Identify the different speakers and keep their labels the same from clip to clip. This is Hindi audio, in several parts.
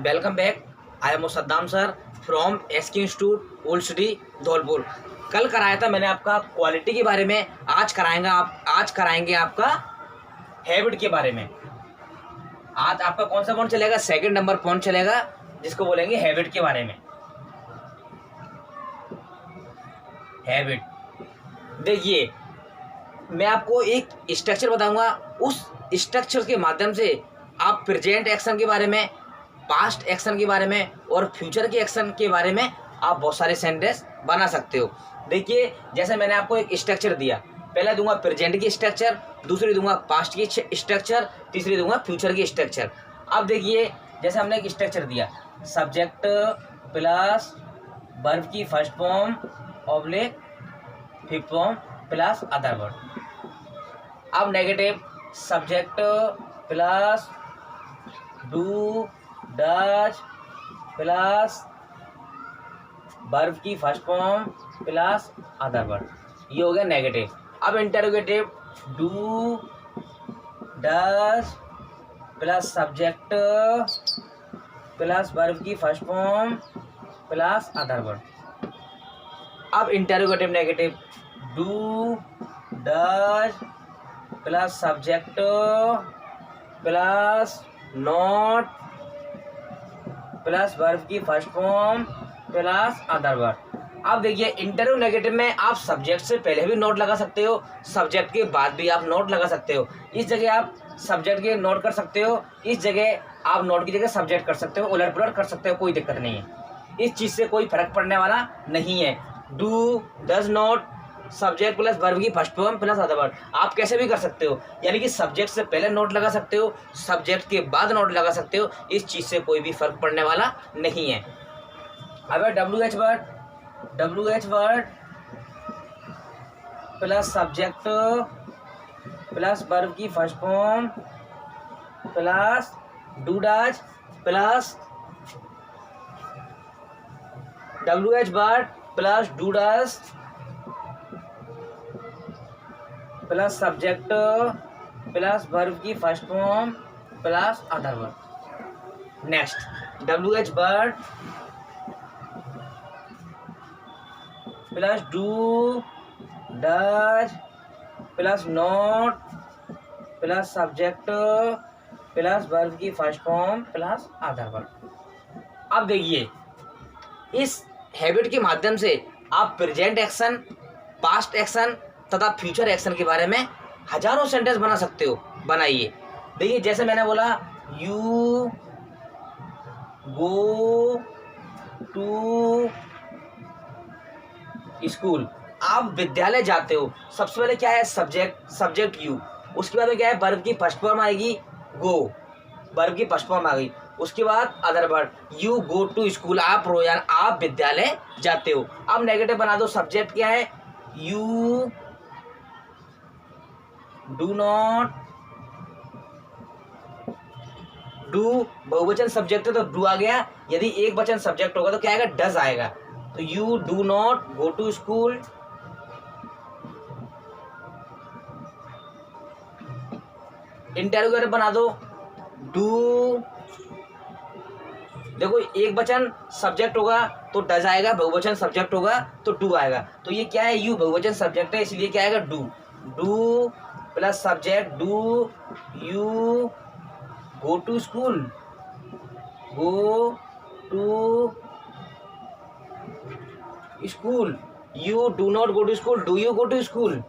Speaker 1: Welcome back. I am Saddam sir from SK institute old city Dholpur. कल कराया था मैंने आपका क्वालिटी के बारे में। आज कराएंगे आपका हैबिट के बारे में। आज आपका कौन सा पॉइंट चलेगा? सेकंड नंबर पॉइंट चलेगा, जिसको बोलेंगे हैबिट के बारे में। हैबिट, देखिए मैं आपको एक स्ट्रक्चर बताऊंगा। उस स्ट्रक्चर के माध्यम से आप प्रेजेंट एक्शन के बारे में, पास्ट एक्शन के बारे में और फ्यूचर के एक्शन के बारे में आप बहुत सारे सेंटेंस बना सकते हो। देखिए जैसे मैंने आपको एक स्ट्रक्चर दिया, पहला दूंगा प्रेजेंट की स्ट्रक्चर, दूसरी दूंगा पास्ट की स्ट्रक्चर, तीसरी दूंगा फ्यूचर की स्ट्रक्चर। अब देखिए जैसे हमने एक स्ट्रक्चर दिया, सब्जेक्ट प्लस वर्ब की first form oblique fifth form plus other word. अब negative, subject plus do does plus verb की first form plus other word, ये हो गया नेगेटिव। अब interrogative, do does plus subject plus verb की first form plus other word. अब interrogative negative, do does plus subject plus not plus verb की first form plus other word. अब देखिए इंटरव्यू नेगेटिव में आप सब्जेक्ट से पहले भी नोट लगा सकते हो, सब्जेक्ट के बाद भी आप नोट लगा सकते हो। इस जगह आप सब्जेक्ट के नोट कर सकते हो, इस जगह आप नोट की जगह सब्जेक्ट कर सकते हो, उलट पुलट कर सकते हो, कोई दिक्कत नहीं है। इस चीज़ से कोई फर्क पड़ने वाला नहीं है। Do does not subject plus verb की first form plus other word आप कैसे भी कर सकते हो, यानी कि सब्जेक्ट से पहले नोट लगा सकते हो, सब्जेक्ट के बाद नोट लगा सकते हो। इस चीज़ से कोई भी फर्क पड़ने वाला नहीं है। अब WH word plus subject plus verb की first form plus do does plus WH word plus do does plus subject plus verb की first form plus other word. Next WH word plus do does plus not plus subject plus verb की first form plus other word. अब देखिए इस हैबिट के माध्यम से आप प्रेजेंट एक्शन, पास्ट एक्शन तथा फ्यूचर एक्शन के बारे में हजारों सेंटेंस बना सकते हो। बनाइए। देखिए जैसे मैंने बोला, यू गो टू स्कूल, आप विद्यालय जाते हो। सबसे पहले क्या है? सब्जेक्ट यू, उसके बाद में क्या है? वर्ब की फर्स्ट फॉर्म आएगी गो, वर्ब की फर्स्ट फॉर्म आ गई। उसके बाद other word, you go to school, आप रोजाना आप विद्यालय जाते हो। अब नेगेटिव बना दो। सब्जेक्ट क्या है? यू डू नॉट, डू बहुवचन सब्जेक्ट है तो डू आ गया, यदि एक वचन सब्जेक्ट होगा तो क्या आएगा? डज आएगा। तो you do not go to school. Interrogative बना दो। डू, देखो एक वचन सब्जेक्ट होगा तो डज आएगा, बहुवचन सब्जेक्ट होगा तो डू आएगा। तो ये क्या है? यू बहुवचन सब्जेक्ट है, इसलिए क्या आएगा? Do. Do plus subject do, you go to school, go to school. You do not go to school, do you go to school.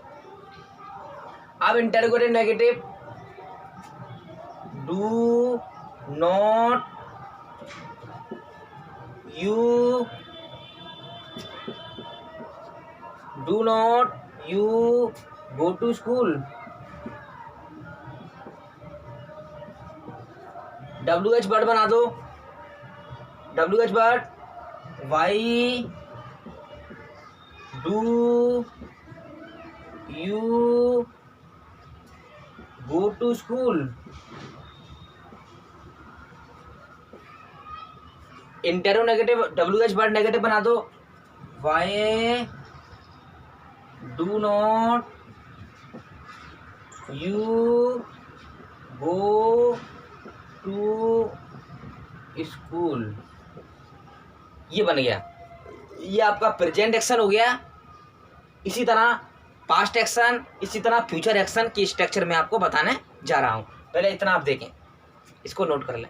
Speaker 1: अब interrogative negative, do not you go to school. WH word बना दो। WH word, why do you go to school. Interrogative WH word negative बना दो। Why do not you go to school, ये बन गया, ये आपका प्रेजेंट एक्शन हो गया। इसी तरह पास्ट एक्शन, इसी तरह फ्यूचर एक्शन की स्ट्रक्चर मैं आपको बताने जा रहा हूँ। पहले इतना आप देखें, इसको नोट कर लें।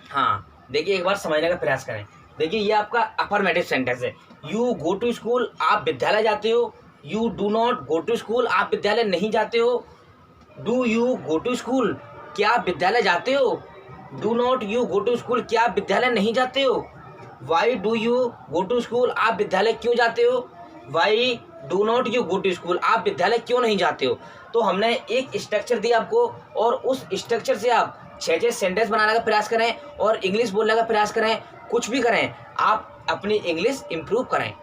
Speaker 1: हाँ देखिए, एक बार समझने का प्रयास करें। देखिए ये आपका अफर्मेटिव सेंटेंस है। यू गो टू स्कूल, आप विद्यालय जाते हो। You do not go to school, आप विद्यालय नहीं जाते हो। Do you go to school, क्या आप विद्यालय जाते हो। Do not you go to school, क्या आप विद्यालय नहीं जाते हो। Why do you go to school, आप विद्यालय क्यों जाते हो। Why do not you go to school, आप विद्यालय क्यों नहीं जाते हो। तो हमने एक स्ट्रक्चर दिया आपको, और उस स्ट्रक्चर से आप 6 सेंटेंस बनाने का प्रयास करें और इंग्लिश बोलने का प्रयास करें। कुछ भी करें, आप अपनी इंग्लिश इंप्रूव करें।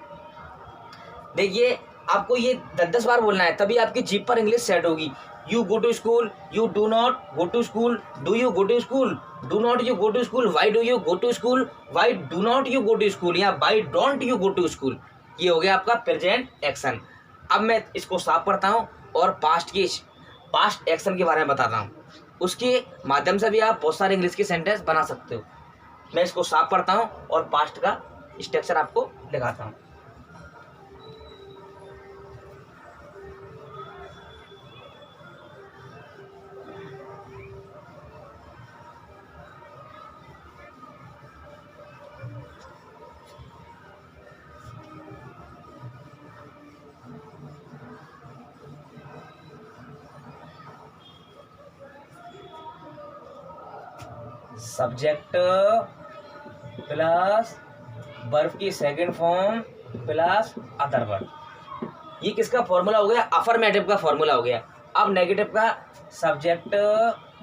Speaker 1: देखिए आपको ये 10-10 बार बोलना है, तभी आपकी जीभ पर इंग्लिश सेट होगी। You go to school, you do not go to school, do you go to school, do not you go to school, why do you go to school, why do not you go to school, या why don't you go to school. ये हो गया आपका प्रेजेंट एक्शन। अब मैं इसको साफ करता हूँ और पास्ट एक्शन के बारे में बताता हूँ। उसके माध्यम से भी आप बहुत सारे इंग्लिश के सेंटेंस बना सकते हो। मैं इसको साफ करता हूँ और पास्ट का स्ट्रक्चर आपको दिखाता हूँ। सब्जेक्ट प्लस वर्ब की second form plus other verb, ये किसका फॉर्मूला हो गया, अफर्मेटिव का फॉर्मूला हो गया। अब नेगेटिव का subject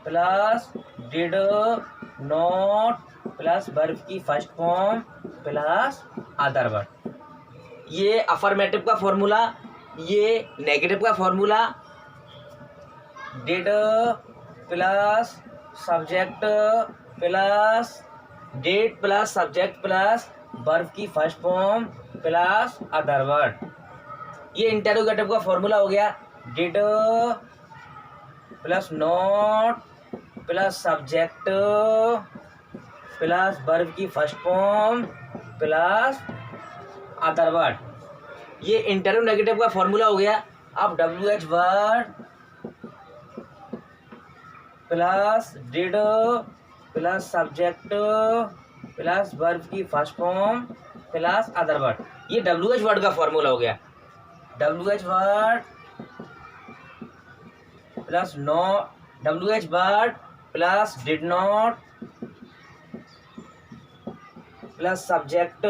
Speaker 1: plus did not plus verb की first form plus other verb, ये अफर्मेटिव का फॉर्मूला, ये नेगेटिव का formula. Did plus subject plus date plus subject plus verb की first form plus other word, ये इंटेरोगेटिव का फॉर्मूला हो गया। Did plus not plus subject plus verb की first form plus other word, ये इंटेरोगेटिव का फॉर्मूला हो गया। अब WH word plus did plus subject plus verb की first form plus other word, ये WH वर्ड का फॉर्मूला हो गया। WH word plus WH word plus did not plus subject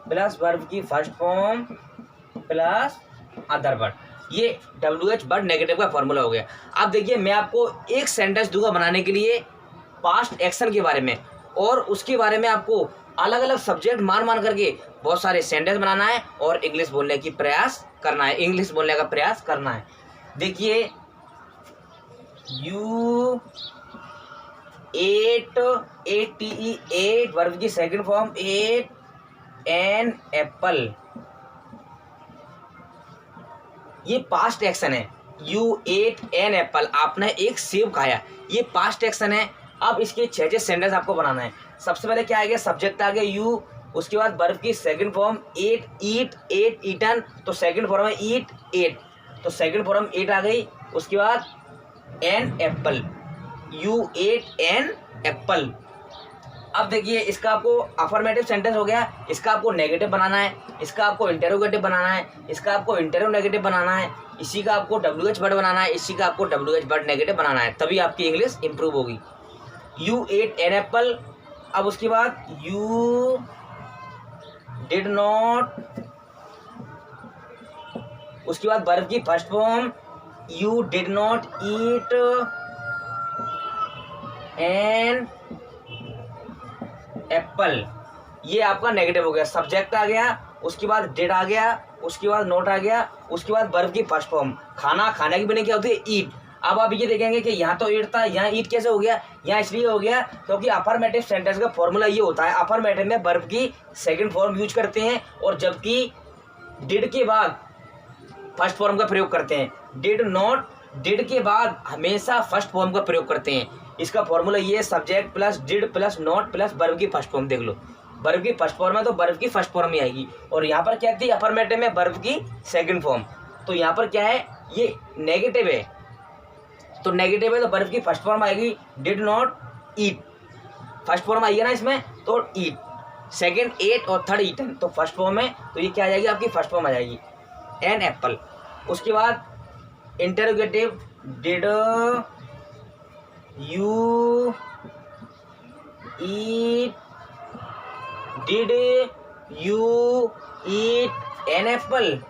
Speaker 1: plus verb की first form plus other word, ये WH वर्ड नेगेटिव का फॉर्मूला हो गया। अब देखिए मैं आपको एक सेंटेंस दूंगा बनाने के लिए पास्ट एक्शन के बारे में, और उसके बारे में आपको अलग अलग सब्जेक्ट मान करके बहुत सारे सेंटेंस बनाना है और इंग्लिश बोलने की प्रयास करना है, इंग्लिश बोलने का प्रयास करना है। देखिए यू एट वर्ब की second form ate an apple, ये पास्ट एक्शन है। यू एट एन एप्पल, आपने एक सेब खाया, ये पास्ट एक्शन है। अब इसके 6 सेंटेंस आपको बनाना है। सबसे पहले क्या आ गया, सब्जेक्ट आ गया यू, उसके बाद वर्ब की second form ate eat ate eaten, तो सेकंड फॉर्म है ईट एट, तो सेकंड फॉर्म एट आ गई। उसके बाद an apple, you ate an apple. अब देखिए इसका आपको अफर्मेटिव सेंटेंस हो गया, इसका आपको नेगेटिव बनाना है, इसका आपको इंटेरोगेटिव बनाना है, इसका आपको इंटेरोनेगेटिव बनाना है, इसी का आपको WH वर्ड बनाना है, इसी का आपको WH वर्ड नेगेटिव बनाना है, तभी आपकी इंग्लिश इंप्रूव होगी। यू एट एन एप्पल, अब उसके बाद यू डिड नॉट, उसके बाद वर्ब की first form you did not eat an apple, ये आपका नेगेटिव हो गया, सब्जेक्ट आ गया, उसके बाद डिड आ गया, उसके बाद नॉट आ गया, उसके बाद वर्ब की फर्स्ट फॉर्म। खाना, खाने की मीनिंग क्या होती है? ईट। अब आप ये देखेंगे कि यहाँ तो ईट था, यहाँ ईट कैसे हो गया? यहाँ इसलिए हो गया क्योंकि अफर्मेटिव सेंटेंस का फॉर्मूला ये होता है, अफर्मेटिव में वर्ब की सेकंड फॉर्म यूज करते हैं और जबकि डिड के बाद फर्स्ट फॉर्म का प्रयोग करते हैं। डिड नॉट, डिड के बाद हमेशा फर्स्ट फॉर्म का प्रयोग करते हैं। इसका फॉर्मूला ये है, subject plus did plus not plus verb की फर्स्ट फॉर्म। देख लो, वर्ब की फर्स्ट फॉर्म है तो वर्ब की फर्स्ट फॉर्म ही आएगी। और यहाँ पर क्या थी? अफर्मेटिव में वर्ब की सेकंड फॉर्म। तो यहाँ पर क्या है? ये नेगेटिव है, तो नेगेटिव है तो वर्ब की फर्स्ट फॉर्म आएगी, did not eat. First form आई है ना इसमें, तो ईट। सेकंड एट और थर्ड ईटन, तो फर्स्ट फॉर्म है, तो ये क्या आ जाएगी? आपकी फर्स्ट फॉर्म आ जाएगी, एन एप्पल। उसके बाद interrogative, did you eat, did you eat an apple.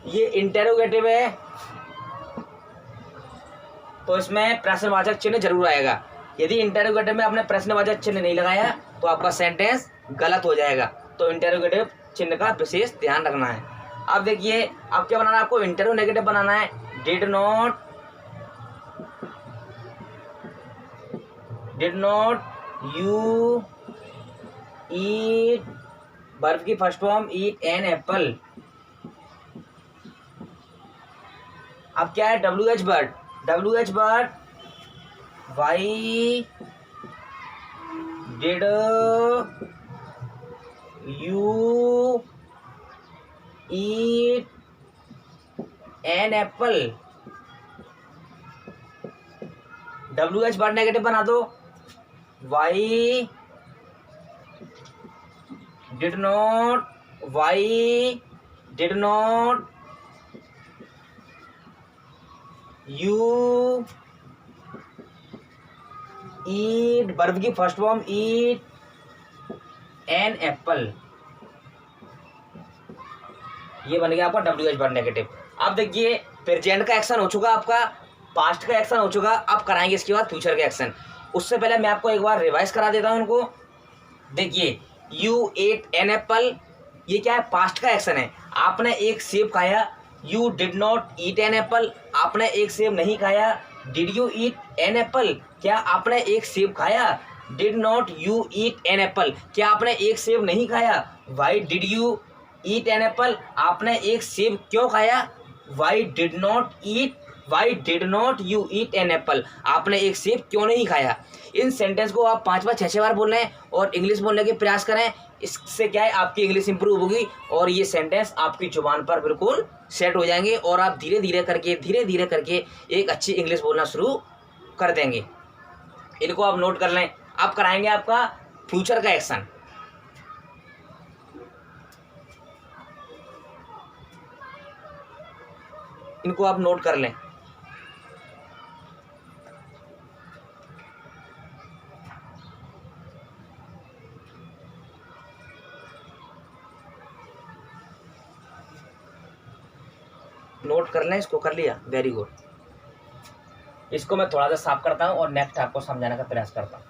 Speaker 1: ये इंटरोगेटिव है तो इसमें प्रश्नवाचक चिन्ह जरूर आएगा। यदि इंटरोगेटिव में आपने प्रश्नवाचक चिन्ह नहीं लगाया तो आपका सेंटेंस गलत हो जाएगा। तो इंटरोगेटिव चिन्ह का विशेष ध्यान रखना है। अब देखिए, अब क्या बनाना है आपको? इंटरोगेटिव बनाना है। Did not you eat, verb की first form eat an apple. अब क्या है? WH word, WH word, why did you eat an apple. WH word negative बना दो, why did not you eat, verb की first form eat an apple. ये बन गया आपका WH वर्ड नेगेटिव। अब देखिए, प्रेजेंट का एक्शन हो चुका आपका, पास्ट का एक्शन हो चुका, अब कराएंगे इसके बाद फ्यूचर का एक्शन। उससे पहले मैं आपको एक बार रिवाइज करा देता हूं उनको। देखिए, यू एट एन एप्पल, ये क्या है? पास्ट का एक्शन है। आपने एक सेब खाया, you did not eat an apple, आपने एक सेब नहीं खाया। Did you eat an Apple, क्या आपने एक सेब खाया? Did not you eat an Apple, क्या आपने एक सेब नहीं खाया? Y did you eat an apple, आपने एक सेब क्यों खाया? Y did not you eat an apple, आपने एक सेब क्यों नहीं खाया? इन सेंटेंस को आप 5 बार 6 बार बोल रहे हैं और इंग्लिश बोलने के प्रयास करें। इससे क्या है? आपकी इंग्लिश इंप्रूव होगी और ये सेंटेंस आपकी जुबान पर बिल्कुल सेट हो जाएंगे और आप धीरे धीरे करके एक अच्छी इंग्लिश बोलना शुरू कर देंगे। इनको आप नोट कर लें। अब कराएंगे आपका फ्यूचर का एक्शन। इनको आप नोट कर लें। नोट कर लें, इसको कर लिया, वेरी गुड। इसको मैं थोड़ा सा साफ करता हूं और नेक्स्ट आपको समझाने का प्रयास करता हूं।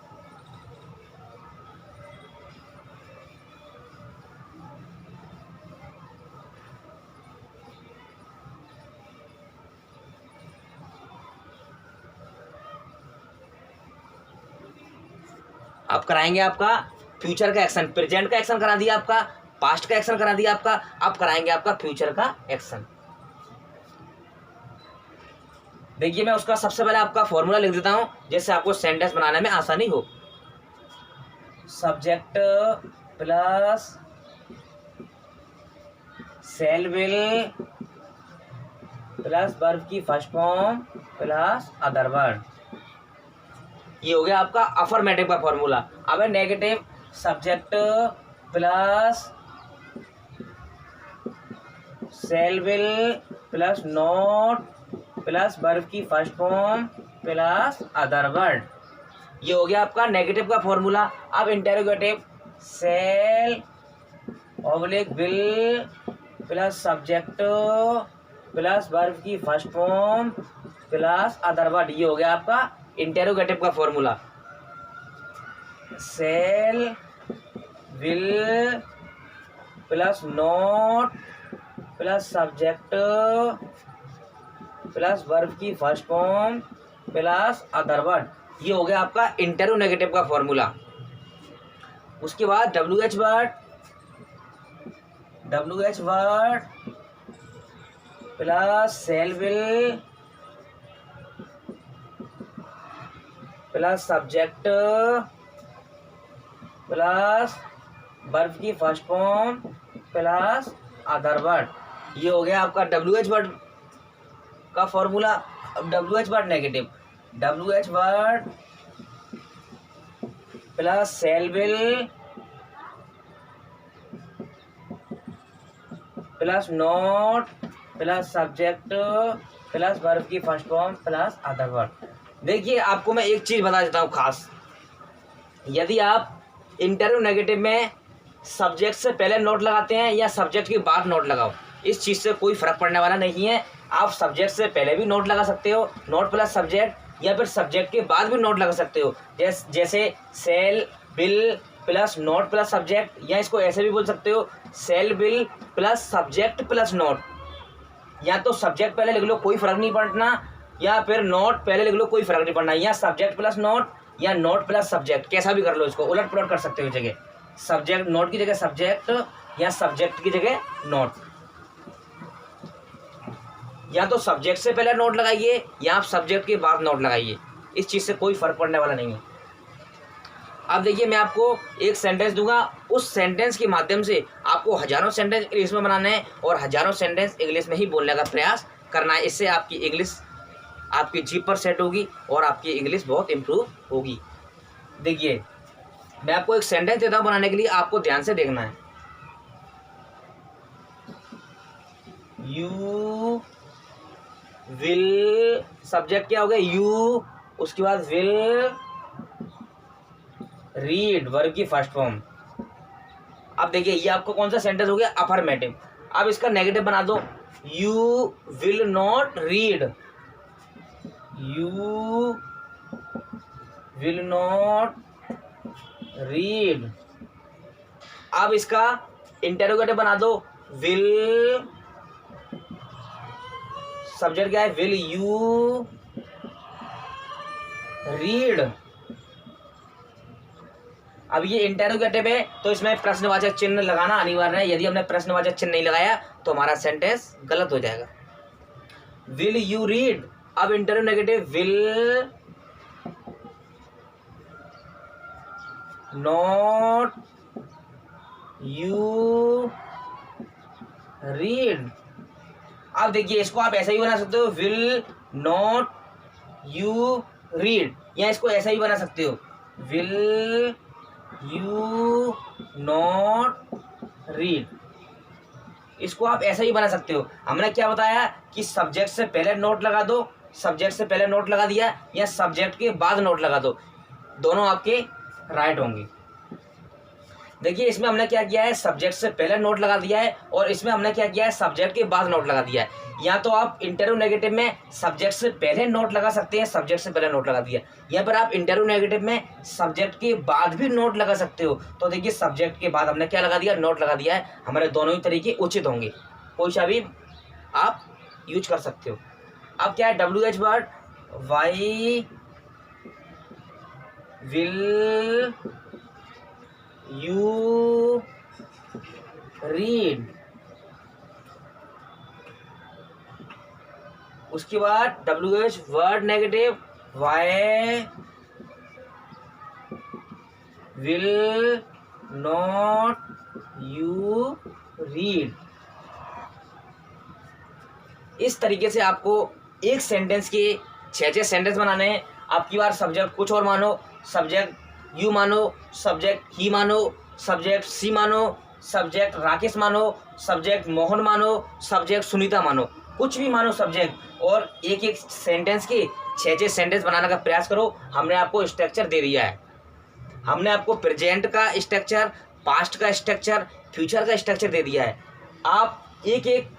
Speaker 1: अब कराएंगे आपका फ्यूचर का एक्शन। प्रेजेंट का एक्शन करा दिया आपका, पास्ट का एक्शन करा दिया आपका, अब कराएंगे आपका फ्यूचर का एक्शन। देखिए, मैं उसका सबसे पहले आपका फॉर्मूला लिख देता हूं जिससे आपको सेंटेंस बनाने में आसानी हो। Subject plus shall will plus verb की first form plus other word. ये हो गया आपका अफर्मेटिव का फॉर्मूला। अब है negative, subject plus shall will plus not plus verb की first form plus other word. ये हो गया आपका नेगेटिव का फॉर्मूला। अब interrogative, shall oblique will plus subject plus verb की first form plus other word. ये हो गया आपका इंटेरोगेटिव का formula, shell will plus not plus subject plus verb की first form plus other word, ये हो गया आपका इंटेरोगेटिव का फॉर्मूला। उसके बाद WH word plus shall will plus subject plus verb की first form plus other word, ये हो गया आपका WH वर्ड का फॉर्मूला। अब WH word negative, WH word plus shall will plus not plus subject plus verb की first form plus other word. देखिए आपको मैं एक चीज़ बता देता हूँ खास, यदि आप इंटेरोगेटिव में सब्जेक्ट से पहले नोट लगाते हैं या सब्जेक्ट के बाद नोट लगाओ, इस चीज़ से कोई फर्क पड़ने वाला नहीं है। आप सब्जेक्ट से पहले भी नोट लगा सकते हो, नोट प्लस सब्जेक्ट, या फिर सब्जेक्ट के बाद भी नोट लगा सकते हो, जैसे शैल will plus note plus subject, या इसको ऐसे भी बोल सकते हो शैल will plus subject plus note, या तो सब्जेक्ट पहले लिख लो कोई फर्क नहीं पड़ना, या फिर नोट पहले लिख लो कोई फर्क नहीं पड़ना, या सब्जेक्ट प्लस नोट या नोट प्लस सब्जेक्ट, कैसा भी कर लो, इसको उलट पुलट कर सकते हो जगह, सब्जेक्ट नोट की जगह सब्जेक्ट या सब्जेक्ट की जगह नोट, या तो सब्जेक्ट से पहले नोट लगाइए या आप सब्जेक्ट के बाद नोट लगाइए, इस चीज़ से कोई फर्क पड़ने वाला नहीं है। अब देखिए मैं आपको एक सेंटेंस दूंगा, उस सेंटेंस के माध्यम से आपको हजारों सेंटेंस इंग्लिश में बनाने हैं और हजारों सेंटेंस इंग्लिश में ही बोलने का प्रयास करना है। इससे आपकी इंग्लिश आपकी जीभ पर सेट होगी और आपकी इंग्लिश बहुत इम्प्रूव होगी। देखिए मैं आपको एक सेंटेंस देता हूँ बनाने के लिए, आपको ध्यान से देखना है। यू विल, सब्जेक्ट क्या हो गया यू, उसके बाद विल रीड वर्ब की फर्स्ट फॉर्म। अब देखिए ये आपको कौन सा सेंटेंस हो गया, अफर्मेटिव। अब इसका नेगेटिव बना दो, you will not read, you will not read. अब इसका इंटेरोगेटिव बना दो, विल, सब्जेक्ट क्या है विल यू रीड। अब ये इंटेरोगेटिव है तो इसमें प्रश्नवाचक चिन्ह लगाना अनिवार्य है, यदि हमने प्रश्नवाचक चिन्ह नहीं लगाया तो हमारा सेंटेंस गलत हो जाएगा। विल यू रीड, अब interrogative will not you read. अब देखिए इसको आप ऐसा ही बना सकते हो, विल नॉट यू रीड, या इसको ऐसा ही बना सकते हो, विल यू नॉट रीड। इसको आप ऐसा ही बना सकते हो। हमने क्या बताया कि सब्जेक्ट से पहले नोट लगा दो, सब्जेक्ट से पहले नोट लगा दिया, या सब्जेक्ट के बाद नोट लगा दो, दोनों आपके राइट होंगे। देखिए इसमें हमने क्या किया है, सब्जेक्ट से पहले नोट लगा दिया है, और इसमें हमने क्या किया है, सब्जेक्ट के बाद नोट लगा दिया है। या तो आप इंटेरोगेटिव में सब्जेक्ट से पहले नोट लगा सकते हैं, सब्जेक्ट से पहले नोट लगा दिया, या फिर आप इंटेरोगेटिव में सब्जेक्ट के बाद भी नोट लगा सकते हो। तो देखिए सब्जेक्ट के बाद हमने क्या लगा दिया, नोट लगा दिया है। हमारे दोनों ही तरीके उचित होंगे, कोई सा भी आप यूज कर सकते हो। अब क्या है WH word, why will you read. उसके बाद WH word negative, why will not you read. इस तरीके से आपको एक सेंटेंस के 6 सेंटेंस बनाने हैं। आपकी बार सब्जेक्ट कुछ और मानो, सब्जेक्ट यू मानो, सब्जेक्ट ही मानो, सब्जेक्ट सी मानो, सब्जेक्ट राकेश मानो, सब्जेक्ट मोहन मानो, सब्जेक्ट सुनीता मानो, कुछ भी मानो सब्जेक्ट, और एक एक सेंटेंस के 6 सेंटेंस बनाने का प्रयास करो। हमने आपको स्ट्रक्चर दे दिया है, हमने आपको प्रेजेंट का स्ट्रक्चर, पास्ट का स्ट्रक्चर, फ्यूचर का स्ट्रक्चर दे दिया है। आप एक एक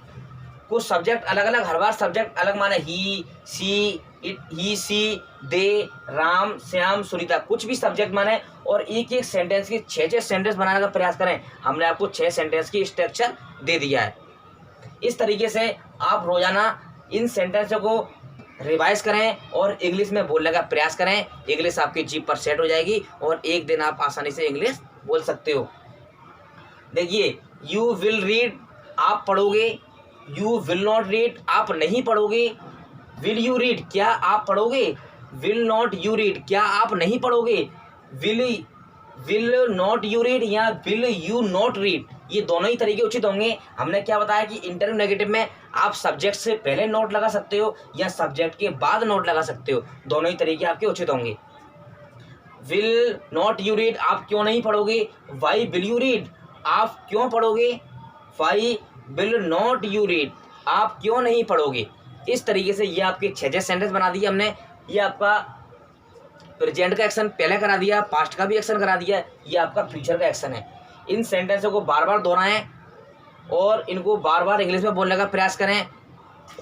Speaker 1: को सब्जेक्ट अलग अलग, हर बार सब्जेक्ट अलग माने ही, सी, इट, ही, सी, दे, राम, श्याम, सुनीता, कुछ भी सब्जेक्ट माने और एक एक सेंटेंस की 6-6 सेंटेंस बनाने का प्रयास करें। हमने आपको 6 सेंटेंस की स्ट्रक्चर दे दिया है। इस तरीके से आप रोजाना इन सेंटेंसों को रिवाइज करें और इंग्लिश में बोलने का प्रयास करें। इंग्लिश आपकी जीभ पर सेट हो जाएगी और एक दिन आप आसानी से इंग्लिश बोल सकते हो। देखिए, यू विल रीड, आप पढ़ोगे। यू विल नॉट रीड, आप नहीं पढ़ोगे। विल यू रीड, क्या आप पढ़ोगे। विल नॉट यू रीड, क्या आप नहीं पढ़ोगे। विल नॉट यू रीड या विल यू नॉट रीड, ये दोनों ही तरीके उचित होंगे। हमने क्या बताया कि इंटरव्यू नेगेटिव में आप सब्जेक्ट से पहले नोट लगा सकते हो या सब्जेक्ट के बाद नोट लगा सकते हो, दोनों ही तरीके आपके उचित होंगे। विल नॉट यू रीड, आप क्यों नहीं पढ़ोगे। वाई विल यू रीड, आप क्यों पढ़ोगे। Why will not you read, आप क्यों नहीं पढ़ोगे। इस तरीके से ये आपके 6 सेंटेंस बना दिए हमने। ये आपका प्रेजेंट का एक्शन पहले करा दिया, पास्ट का भी एक्शन करा दिया, ये आपका फ्यूचर का एक्शन है। इन सेंटेंसों को बार बार दोहराएं और इनको बार बार इंग्लिश में बोलने का प्रयास करें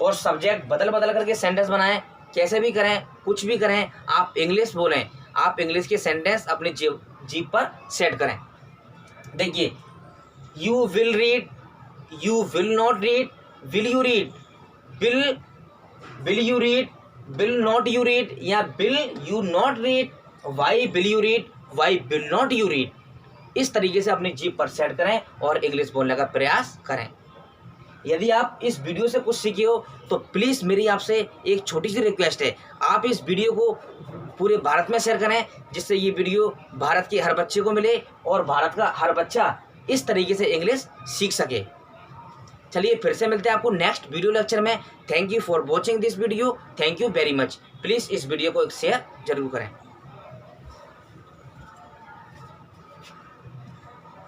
Speaker 1: और सब्जेक्ट बदल बदल करके सेंटेंस बनाएं। कैसे भी करें, कुछ भी करें, आप इंग्लिश बोलें। आप इंग्लिश के सेंटेंस अपनी जीभ पर सेट करें। देखिए, you will read, you will not read, will you read, will you read, will not you read या will you not read, why will you read, why will not you read. इस तरीके से अपनी जीभ पर सेट करें और इंग्लिश बोलने का प्रयास करें। यदि आप इस वीडियो से कुछ सीखे हो तो प्लीज़ मेरी आपसे एक छोटी सी रिक्वेस्ट है, आप इस वीडियो को पूरे भारत में शेयर करें, जिससे ये वीडियो भारत के हर बच्चे को मिले और भारत का हर बच्चा इस तरीके से इंग्लिश सीख सके। चलिए फिर से मिलते हैं आपको नेक्स्ट वीडियो लेक्चर में। Thank you for watching this video. Thank you very much. Please इस वीडियो को एक शेयर जरूर करें।